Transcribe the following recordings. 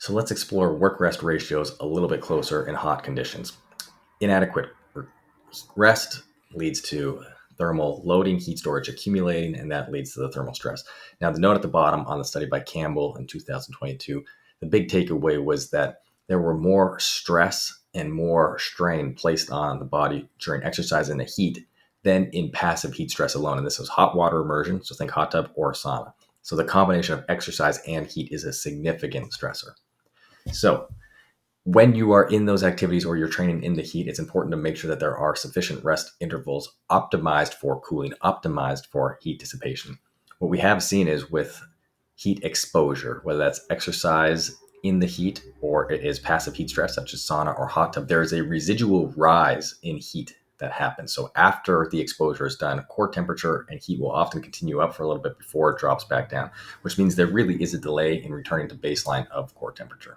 So let's explore work-rest ratios a little bit closer in hot conditions. Inadequate rest leads to thermal loading, heat storage accumulating, and that leads to the thermal stress. Now, the note at the bottom on the study by Campbell in 2022, the big takeaway was that there were more stress and more strain placed on the body during exercise in the heat than in passive heat stress alone. And this was hot water immersion, so think hot tub or sauna. So the combination of exercise and heat is a significant stressor. So when you are in those activities or you're training in the heat, it's important to make sure that there are sufficient rest intervals optimized for cooling, optimized for heat dissipation. What we have seen is with heat exposure, whether that's exercise in the heat or it is passive heat stress, such as sauna or hot tub, there is a residual rise in heat that happens. So after the exposure is done, core temperature and heat will often continue up for a little bit before it drops back down, which means there really is a delay in returning to baseline of core temperature.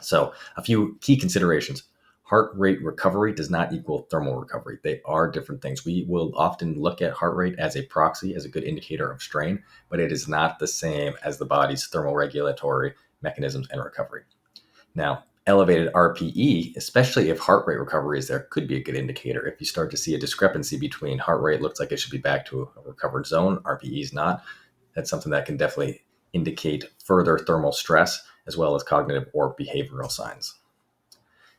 So a few key considerations. Heart rate recovery does not equal thermal recovery. They are different things. We will often look at heart rate as a proxy, as a good indicator of strain, but it is not the same as the body's thermoregulatory mechanisms and recovery. Now, elevated RPE, especially if heart rate recovery is there, could be a good indicator. If you start to see a discrepancy between heart rate looks like it should be back to a recovered zone, RPE is not, that's something that can definitely indicate further thermal stress as well as cognitive or behavioral signs.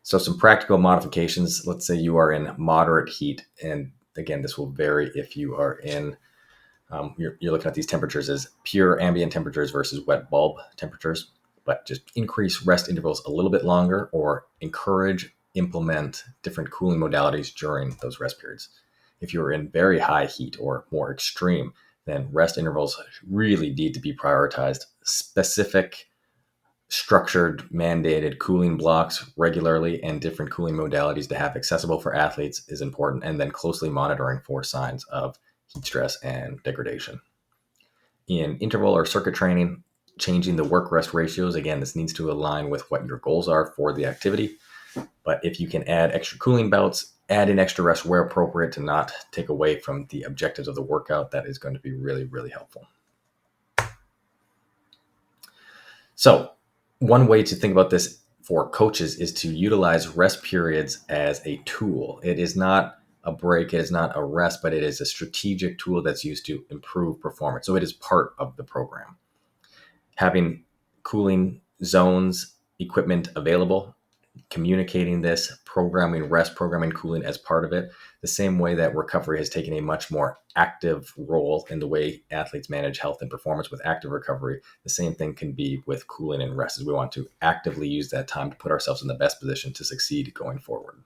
So some practical modifications, let's say you are in moderate heat, and again, this will vary if you are in, you're looking at these temperatures as pure ambient temperatures versus wet bulb temperatures, but just increase rest intervals a little bit longer or implement different cooling modalities during those rest periods. If you're in very high heat or more extreme, then rest intervals really need to be prioritized. Specific structured, mandated cooling blocks regularly and different cooling modalities to have accessible for athletes is important, and then closely monitoring for signs of heat stress and degradation. In interval or circuit training, changing the work-rest ratios, again, this needs to align with what your goals are for the activity. But if you can add extra cooling bouts, add in extra rest where appropriate to not take away from the objectives of the workout, that is going to be really, really helpful. So one way to think about this for coaches is to utilize rest periods as a tool. It is not a break, it is not a rest, but it is a strategic tool that's used to improve performance. So it is part of the program. Having cooling zones, equipment available, communicating this, programming rest, programming cooling as part of it, the same way that recovery has taken a much more active role in the way athletes manage health and performance with active recovery. The same thing can be with cooling and rest, as we want to actively use that time to put ourselves in the best position to succeed going forward.